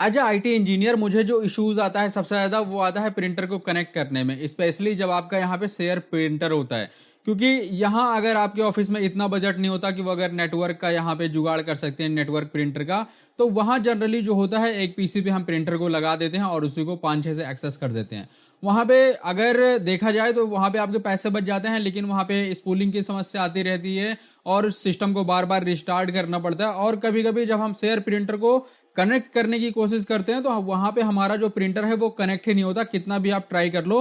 As IT engineer मुझे जो issues आता है सबसे ज़्यादा वो आता है प्रिंटर को कनेक्ट करने में, स्पेशली जब आपका यहाँ पे शेयर प्रिंटर होता है। क्योंकि यहाँ अगर आपके ऑफिस में इतना बजट नहीं होता कि वो अगर नेटवर्क का यहाँ पे जुगाड़ कर सकते हैं नेटवर्क प्रिंटर का, तो वहाँ जनरली जो होता है एक पीसी पे हम प्रिंटर को लगा देते हैं और उसी को 5-6 से एक्सेस कर देते हैं। वहाँ पे अगर देखा जाए तो वहाँ पे आपके पैसे बच जाते हैं, लेकिन वहाँ पे स्पूलिंग की समस्या आती रहती है और सिस्टम को बार बार रिस्टार्ट करना पड़ता है। और कभी कभी जब हम शेयर प्रिंटर को कनेक्ट करने की कोशिश करते हैं तो वहां पे हमारा जो प्रिंटर है वो कनेक्ट ही नहीं होता, कितना भी आप ट्राई कर लो।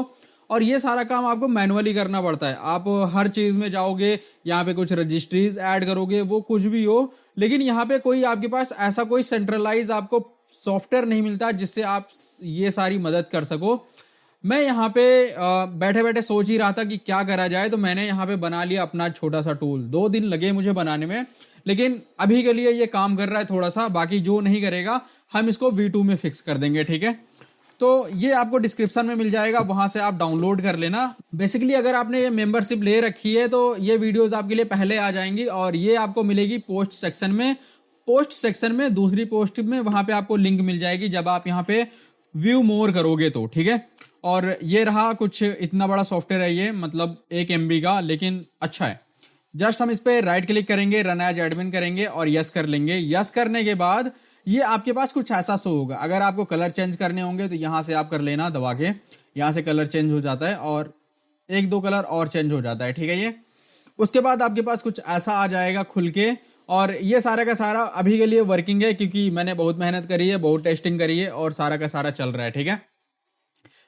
और ये सारा काम आपको मैनुअली करना पड़ता है। आप हर चीज में जाओगे, यहाँ पे कुछ रजिस्ट्रीज ऐड करोगे, वो कुछ भी हो, लेकिन यहाँ पे कोई आपके पास ऐसा कोई सेंट्रलाइज आपको सॉफ्टवेयर नहीं मिलता जिससे आप ये सारी मदद कर सको। मैं यहाँ पे बैठे बैठे सोच ही रहा था कि क्या करा जाए, तो मैंने यहाँ पे बना लिया अपना छोटा सा टूल। 2 दिन लगे मुझे बनाने में, लेकिन अभी के लिए ये काम कर रहा है थोड़ा सा। बाकी जो नहीं करेगा हम इसको V2 में फिक्स कर देंगे, ठीक है। तो ये आपको डिस्क्रिप्शन में मिल जाएगा, वहां से आप डाउनलोड कर लेना। बेसिकली अगर आपने ये मेंबरशिप ले रखी है तो ये वीडियोस आपके लिए पहले आ जाएंगी और ये आपको मिलेगी पोस्ट सेक्शन में। पोस्ट सेक्शन में दूसरी पोस्ट में वहां पे आपको लिंक मिल जाएगी जब आप यहाँ पे व्यू मोर करोगे तो, ठीक है। और ये रहा, कुछ इतना बड़ा सॉफ्टवेयर है ये, मतलब 1 MB का, लेकिन अच्छा है। जस्ट हम इस पे राइट क्लिक करेंगे, रन एज एडमिन करेंगे और यस कर लेंगे। यस करने के बाद ये आपके पास कुछ ऐसा शो होगा। अगर आपको कलर चेंज करने होंगे तो यहाँ से आप कर लेना दबा के, यहाँ से कलर चेंज हो जाता है और 1-2 कलर और चेंज हो जाता है, ठीक है। ये उसके बाद आपके पास कुछ ऐसा आ जाएगा खुल के, और ये सारा का सारा अभी के लिए वर्किंग है क्योंकि मैंने बहुत मेहनत करी है, बहुत टेस्टिंग करी है और सारा का सारा चल रहा है, ठीक है।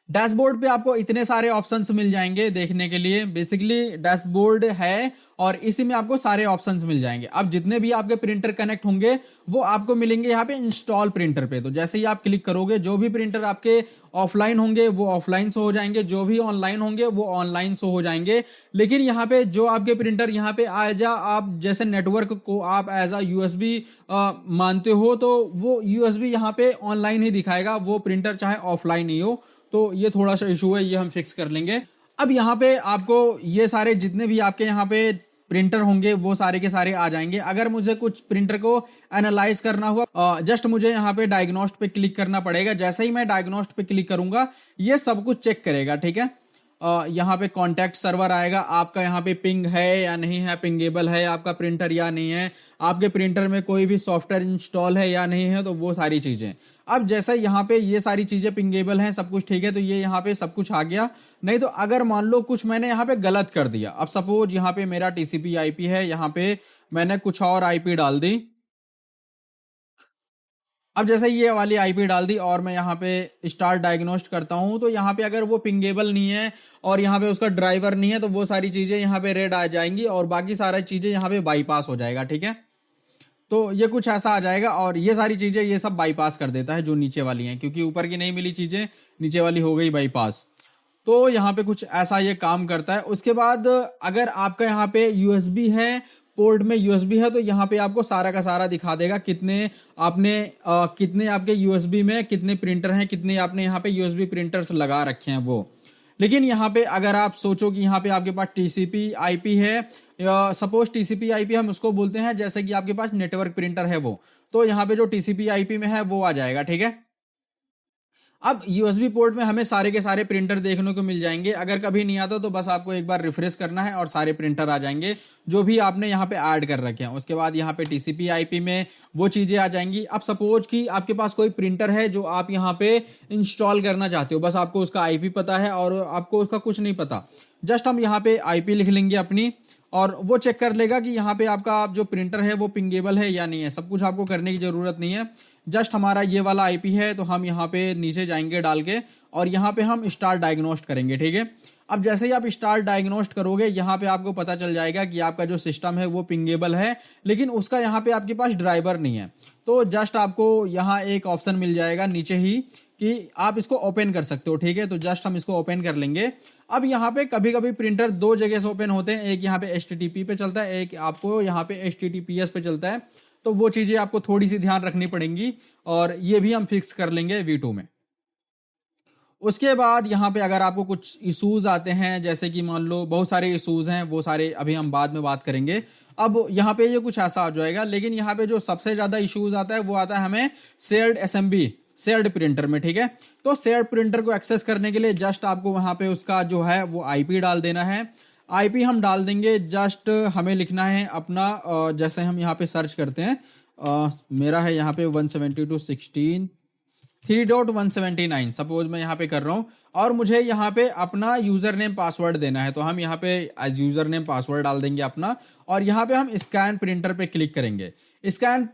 डैशबोर्ड पे आपको इतने सारे ऑप्शंस मिल जाएंगे देखने के लिए। बेसिकली डैशबोर्ड है और इसी में आपको सारे ऑप्शंस मिल जाएंगे। अब जितने भी आपके प्रिंटर कनेक्ट होंगे वो आपको मिलेंगे यहाँ पे इंस्टॉल प्रिंटर पे। तो जैसे ही आप क्लिक करोगे, जो भी प्रिंटर आपके ऑफलाइन होंगे वो ऑफलाइन शो हो जाएंगे, जो भी ऑनलाइन होंगे वो ऑनलाइन शो हो जाएंगे। लेकिन यहाँ पे जो आपके प्रिंटर यहाँ पे आ जा, आप जैसे नेटवर्क को आप एज अ यूएसबी मानते हो तो वो यूएसबी यहाँ पे ऑनलाइन ही दिखाएगा, वो प्रिंटर चाहे ऑफलाइन ही हो। तो ये थोड़ा सा इशू है, ये हम फिक्स कर लेंगे। अब यहाँ पे आपको ये सारे जितने भी आपके यहाँ पे प्रिंटर होंगे वो सारे के सारे आ जाएंगे। अगर मुझे कुछ प्रिंटर को एनालाइज करना हुआ, जस्ट मुझे यहाँ पे डायग्नोस्ट पे क्लिक करना पड़ेगा। जैसे ही मैं डायग्नोस्ट पे क्लिक करूंगा ये सब कुछ चेक करेगा, ठीक है। यहाँ पे कॉन्टैक्ट सर्वर आएगा, आपका यहाँ पे पिंग है या नहीं है, पिंगेबल है आपका प्रिंटर या नहीं है, आपके प्रिंटर में कोई भी सॉफ्टवेयर इंस्टॉल है या नहीं है, तो वो सारी चीजें। अब जैसे यहाँ पे ये सारी चीजें पिंगेबल हैं, सब कुछ ठीक है, तो ये यहाँ पे सब कुछ आ गया। नहीं तो अगर मान लो कुछ मैंने यहाँ पे गलत कर दिया, अब सपोज यहाँ पे मेरा टीसीपी आईपी है, यहाँ पे मैंने कुछ और आईपी डाल दी। अब जैसे ये वाली आईपी डाल दी और मैं यहाँ पे स्टार्ट डायग्नोस्ट करता हूँ, तो यहाँ पे अगर वो पिंगेबल नहीं है और यहाँ पे उसका ड्राइवर नहीं है तो वो सारी चीजें यहाँ पे रेड आ जाएंगी और बाकी सारी चीजें यहाँ पे बाईपास हो जाएगा, ठीक है। तो ये कुछ ऐसा आ जाएगा और ये सारी चीजें ये सब बाईपास कर देता है जो नीचे वाली हैं, क्योंकि ऊपर की नहीं मिली चीजें, नीचे वाली हो गई बाईपास। तो यहाँ पे कुछ ऐसा ये काम करता है। उसके बाद अगर आपका यहाँ पे यूएसबी है, पोर्ट में यूएसबी है, तो यहाँ पे आपको सारा का सारा दिखा देगा कितने आपने कितने आपके यूएसबी में कितने प्रिंटर हैं, कितने आपने यहाँ पे यूएसबी प्रिंटर्स लगा रखे हैं वो। लेकिन यहाँ पे अगर आप सोचो कि यहाँ पे आपके पास टीसीपी आईपी है, सपोज टीसीपी आईपी हम उसको बोलते हैं जैसे कि आपके पास नेटवर्क प्रिंटर है वो, तो यहाँ पे जो टीसीपी आईपी में है वो आ जाएगा, ठीक है। अब यूएसबी पोर्ट में हमें सारे के सारे प्रिंटर देखने को मिल जाएंगे। अगर कभी नहीं आता तो बस आपको एक बार रिफ्रेश करना है और सारे प्रिंटर आ जाएंगे जो भी आपने यहाँ पे ऐड कर रखे हैं। उसके बाद यहाँ पे टीसीपी आईपी में वो चीजें आ जाएंगी। अब सपोज कि आपके पास कोई प्रिंटर है जो आप यहाँ पे इंस्टॉल करना चाहते हो, बस आपको उसका आईपी पता है और आपको उसका कुछ नहीं पता। जस्ट हम यहाँ पे आईपी लिख लेंगे अपनी और वो चेक कर लेगा कि यहाँ पे आपका जो प्रिंटर है वो पिंगेबल है या नहीं है। सब कुछ आपको करने की जरूरत नहीं है, जस्ट हमारा ये वाला आईपी है तो हम यहाँ पे नीचे जाएंगे डाल के और यहाँ पे हम स्टार्ट डायग्नोस्ट करेंगे, ठीक है। अब जैसे ही आप स्टार्ट डायग्नोस्ट करोगे यहाँ पे आपको पता चल जाएगा कि आपका जो सिस्टम है वो पिंगेबल है, लेकिन उसका यहाँ पे आपके पास ड्राइवर नहीं है। तो जस्ट आपको यहाँ एक ऑप्शन मिल जाएगा नीचे ही कि आप इसको ओपन कर सकते हो, ठीक है। तो जस्ट हम इसको ओपन कर लेंगे। अब यहाँ पे कभी कभी प्रिंटर 2 जगह से ओपन होते हैं, एक यहाँ पे HTTP पे चलता है, एक आपको यहाँ पे HTTPS पे चलता है। तो वो चीजें आपको थोड़ी सी ध्यान रखनी पड़ेंगी और ये भी हम फिक्स कर लेंगे V2 में। उसके बाद यहाँ पे अगर आपको कुछ इश्यूज आते हैं, जैसे कि मान लो बहुत सारे इश्यूज हैं, वो सारे अभी हम बाद में बात करेंगे। अब यहाँ पे ये कुछ ऐसा आ जाएगा, लेकिन यहाँ पे जो सबसे ज्यादा इश्यूज आता है वो आता है हमें शेयर्ड एसएमबी शेयर्ड प्रिंटर में, ठीक है। तो शेयर्ड प्रिंटर को एक्सेस करने के लिए जस्ट आपको वहां पे उसका जो है वो आईपी डाल देना है। आईपी हम डाल देंगे, जस्ट हमें लिखना है अपना जैसे हम यहाँ पे सर्च करते हैं, मेरा है यहाँ पे 172.16.3.179 सपोज मैं यहाँ पे कर रहा हूँ, और मुझे यहाँ पे अपना यूजर नेम पासवर्ड देना है। तो हम यहाँ पे एज यूजर नेम पासवर्ड डाल देंगे अपना, और यहाँ पे हम स्कैन प्रिंटर पे क्लिक करेंगे। स्कैन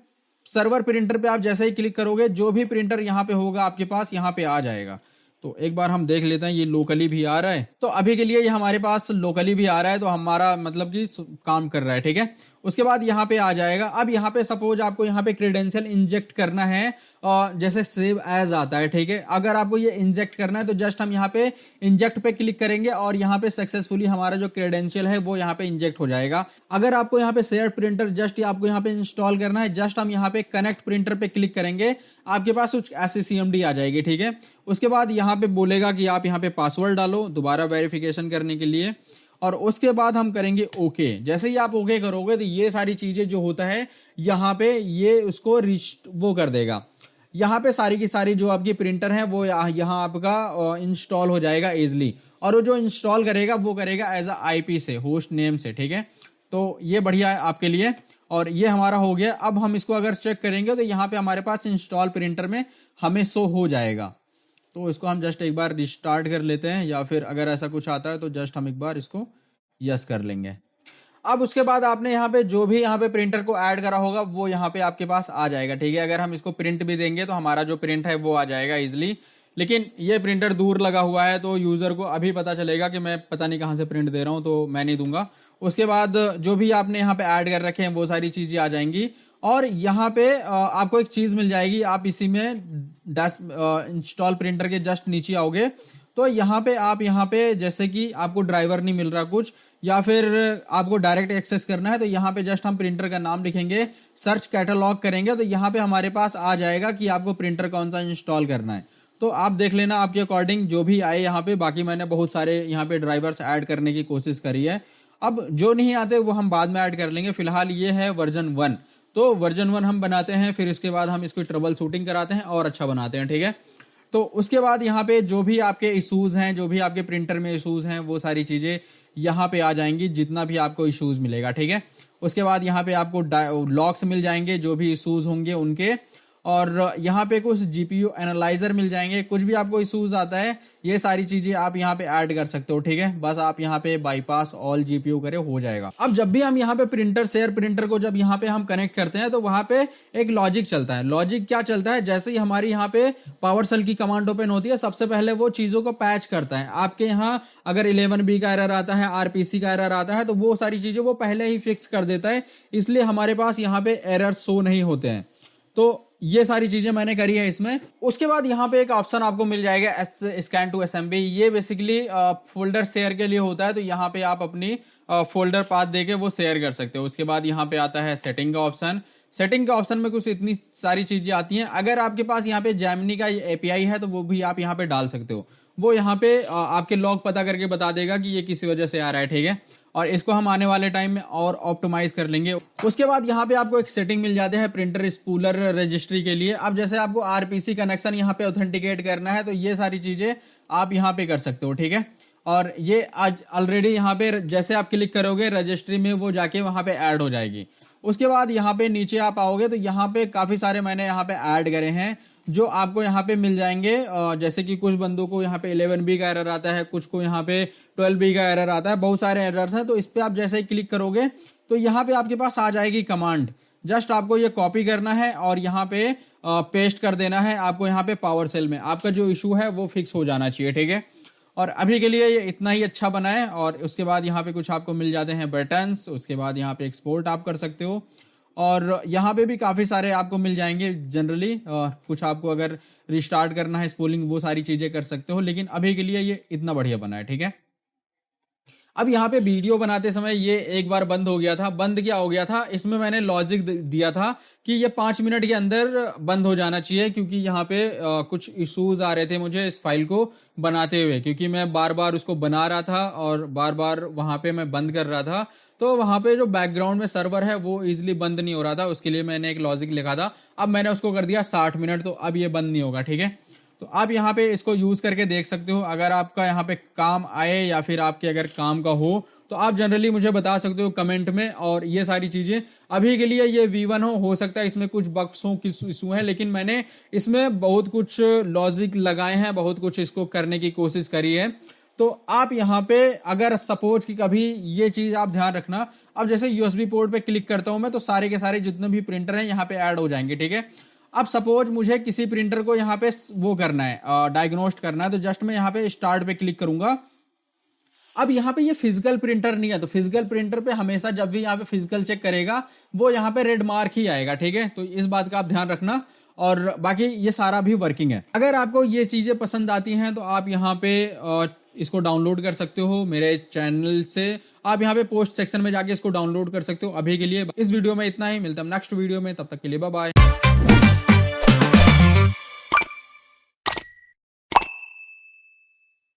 सर्वर प्रिंटर पे आप जैसे ही क्लिक करोगे, जो भी प्रिंटर यहाँ पे होगा आपके पास यहाँ पे आ जाएगा। तो एक बार हम देख लेते हैं, ये लोकली भी आ रहा है। तो अभी के लिए ये हमारे पास लोकली भी आ रहा है, तो हमारा मतलब कि काम कर रहा है, ठीक है। उसके बाद यहाँ पे आ जाएगा। अब यहाँ पे सपोज आपको यहाँ पे क्रेडेंशियल इंजेक्ट करना है, और जैसे सेव एज आता है, ठीक है। अगर आपको ये इंजेक्ट करना है तो जस्ट हम यहाँ पे इंजेक्ट पे क्लिक करेंगे, और यहाँ पे सक्सेसफुली हमारा जो क्रेडेंशियल है वो यहाँ पे इंजेक्ट हो जाएगा। अगर आपको यहाँ पे शेयर प्रिंटर जस्ट आपको यहाँ पे इंस्टॉल करना है, जस्ट हम यहाँ पे कनेक्ट प्रिंटर पे क्लिक करेंगे, आपके पास कुछ ऐसी CMD आ जाएगी, ठीक है। उसके बाद यहाँ पे बोलेगा कि आप यहाँ पे पासवर्ड डालो दोबारा वेरिफिकेशन करने के लिए, और उसके बाद हम करेंगे ओके। जैसे ही आप ओके करोगे तो ये सारी चीजें जो होता है यहाँ पे ये उसको वो कर देगा। यहाँ पे सारी की सारी जो आपकी प्रिंटर है वो यहाँ आपका इंस्टॉल हो जाएगा इजिली, और वो जो इंस्टॉल करेगा वो करेगा एज IP से, होस्ट नेम से, ठीक है। तो ये बढ़िया है आपके लिए, और ये हमारा हो गया। अब हम इसको अगर चेक करेंगे तो यहाँ पे हमारे पास इंस्टॉल प्रिंटर में हमें शो हो जाएगा। तो इसको हम जस्ट एक बार रिस्टार्ट कर लेते हैं, या फिर अगर ऐसा कुछ आता है तो जस्ट हम एक बार इसको यस कर लेंगे। अब उसके बाद आपने यहाँ पे जो भी यहाँ पे प्रिंटर को ऐड करा होगा वो यहाँ पे आपके पास आ जाएगा, ठीक है। अगर हम इसको प्रिंट भी देंगे तो हमारा जो प्रिंट है वो आ जाएगा इजिली, लेकिन ये प्रिंटर दूर लगा हुआ है तो यूजर को अभी पता चलेगा कि मैं पता नहीं कहाँ से प्रिंट दे रहा हूँ, तो मैं नहीं दूंगा। उसके बाद जो भी आपने यहाँ पे ऐड कर रखे हैं वो सारी चीजें आ जाएंगी, और यहाँ पे आपको एक चीज मिल जाएगी। आप इसी में इंस्टॉल प्रिंटर के जस्ट नीचे आओगे तो यहाँ पे आप यहाँ पे जैसे कि आपको ड्राइवर नहीं मिल रहा कुछ, या फिर आपको डायरेक्ट एक्सेस करना है, तो यहाँ पे जस्ट हम प्रिंटर का नाम लिखेंगे, सर्च कैटलॉग करेंगे तो यहाँ पे हमारे पास आ जाएगा कि आपको प्रिंटर कौन सा इंस्टॉल करना है। तो आप देख लेना आपके अकॉर्डिंग जो भी आए यहाँ पे। बाकी मैंने बहुत सारे यहाँ पे ड्राइवर्स ऐड करने की कोशिश करी है, अब जो नहीं आते वो हम बाद में ऐड कर लेंगे। फिलहाल ये है वर्जन 1, तो वर्जन 1 हम बनाते हैं, फिर इसके बाद हम इसको ट्रबल शूटिंग कराते हैं और अच्छा बनाते हैं, ठीक है। तो उसके बाद यहाँ पे जो भी आपके इशूज हैं, जो भी आपके प्रिंटर में इशूज हैं, वो सारी चीजें यहाँ पे आ जाएंगी, जितना भी आपको इशूज मिलेगा, ठीक है। उसके बाद यहाँ पे आपको लॉक्स मिल जाएंगे जो भी इशूज होंगे उनके, और यहाँ पे कुछ GPU एनालाइजर मिल जाएंगे। कुछ भी आपको इशूज आता है ये सारी चीजें आप यहाँ पे ऐड कर सकते हो, ठीक है। बस आप यहाँ पे बाईपास ऑल GPU करे हो जाएगा। अब जब भी हम यहाँ पे प्रिंटर शेयर प्रिंटर को जब यहाँ पे हम कनेक्ट करते हैं तो वहां पे एक लॉजिक चलता है। लॉजिक क्या चलता है, जैसे ही हमारी यहाँ पे पावर सेल की कमांड ओपन होती है सबसे पहले वो चीजों को पैच करता है। आपके यहाँ अगर 11B का एरर आता है, RPC का एरर आता है, तो वो सारी चीजें वो पहले ही फिक्स कर देता है, इसलिए हमारे पास यहाँ पे एरर शो नहीं होते हैं। तो ये सारी चीजें मैंने करी है इसमें। उसके बाद यहाँ पे एक ऑप्शन आपको मिल जाएगा स्कैन टू SMB। ये बेसिकली फोल्डर शेयर के लिए होता है, तो यहाँ पे आप अपनी फोल्डर पाथ देके वो शेयर कर सकते हो। उसके बाद यहाँ पे आता है सेटिंग का ऑप्शन। सेटिंग का ऑप्शन में कुछ इतनी सारी चीजें आती हैं। अगर आपके पास यहाँ पे जेमिनी का API है तो वो भी आप यहाँ पे डाल सकते हो। वो यहाँ पे आपके लॉग पता करके बता देगा कि ये किसी वजह से आ रहा है, ठीक है। और इसको हम आने वाले टाइम में और ऑप्टिमाइज कर लेंगे। उसके बाद यहाँ पे आपको एक सेटिंग मिल जाते हैं प्रिंटर स्पूलर रजिस्ट्री के लिए। अब जैसे आपको RPC कनेक्शन यहाँ पे ऑथेंटिकेट करना है तो ये सारी चीजें आप यहाँ पे कर सकते हो, ठीक है। और ये आज ऑलरेडी यहाँ पे जैसे आप क्लिक करोगे रजिस्ट्री में वो जाके वहां पे ऐड हो जाएगी। उसके बाद यहाँ पे नीचे आप आओगे तो यहाँ पे काफी सारे मैंने यहाँ पे ऐड करे हैं जो आपको यहाँ पे मिल जाएंगे। जैसे कि कुछ बंदों को यहाँ पे 11B का एरर आता है, कुछ को यहाँ पे 12B का एरर आता है, बहुत सारे एरर्स हैं। तो इस पे आप जैसे ही क्लिक करोगे तो यहाँ पे आपके पास आ जाएगी कमांड। जस्ट आपको ये कॉपी करना है और यहाँ पे पेस्ट कर देना है। आपको यहाँ पे पावर सेल में आपका जो इशू है वो फिक्स हो जाना चाहिए, ठीक है। और अभी के लिए ये इतना ही अच्छा बना है। और उसके बाद यहाँ पे कुछ आपको मिल जाते हैं बटन्स। उसके बाद यहाँ पे एक्सपोर्ट आप कर सकते हो, और यहाँ पे भी काफ़ी सारे आपको मिल जाएंगे जनरली। कुछ आपको अगर रिस्टार्ट करना है स्पूलिंग वो सारी चीज़ें कर सकते हो, लेकिन अभी के लिए ये इतना बढ़िया बना है, ठीक है। अब यहाँ पे वीडियो बनाते समय ये एक बार बंद हो गया था। बंद क्या हो गया था, इसमें मैंने लॉजिक दिया था कि ये 5 मिनट के अंदर बंद हो जाना चाहिए, क्योंकि यहाँ पे कुछ इश्यूज आ रहे थे मुझे इस फाइल को बनाते हुए, क्योंकि मैं बार बार उसको बना रहा था और बार बार वहां पे मैं बंद कर रहा था। तो वहां पे जो बैकग्राउंड में सर्वर है वो इजिली बंद नहीं हो रहा था, उसके लिए मैंने एक लॉजिक लिखा था। अब मैंने उसको कर दिया 60 मिनट, तो अब ये बंद नहीं होगा। ठीक है, तो आप यहाँ पे इसको यूज करके देख सकते हो। अगर आपका यहाँ पे काम आए या फिर आपके अगर काम का हो तो आप जनरली मुझे बता सकते हो कमेंट में। और ये सारी चीजें अभी के लिए ये V1 हो सकता है इसमें कुछ बग्स हो, किस इशू है, लेकिन मैंने इसमें बहुत कुछ लॉजिक लगाए हैं, बहुत कुछ इसको करने की कोशिश करी है। तो आप यहाँ पे अगर सपोज कि कभी ये चीज आप ध्यान रखना, अब जैसे USB पोर्ट पे क्लिक करता हूं मैं तो सारे के सारे जितने भी प्रिंटर हैं यहाँ पे ऐड हो जाएंगे। ठीक है, अब सपोज मुझे किसी प्रिंटर को यहाँ पे वो करना है, डायग्नोस्ट करना है, तो जस्ट मैं यहाँ पे स्टार्ट पे क्लिक करूंगा। अब यहाँ पे ये फिजिकल प्रिंटर नहीं है, तो फिजिकल प्रिंटर पे हमेशा जब भी यहाँ पे फिजिकल चेक करेगा वो यहाँ पे रेड मार्क ही आएगा। ठीक है, तो इस बात का आप ध्यान रखना। और बाकी ये सारा भी वर्किंग है। अगर आपको ये चीजें पसंद आती हैं तो आप यहाँ पे इसको डाउनलोड कर सकते हो मेरे चैनल से। आप यहाँ पे पोस्ट सेक्शन में जाके इसको डाउनलोड कर सकते हो। अभी के लिए इस वीडियो में इतना ही, मिलता है नेक्स्ट वीडियो में, तब तक के लिए बाय बाय।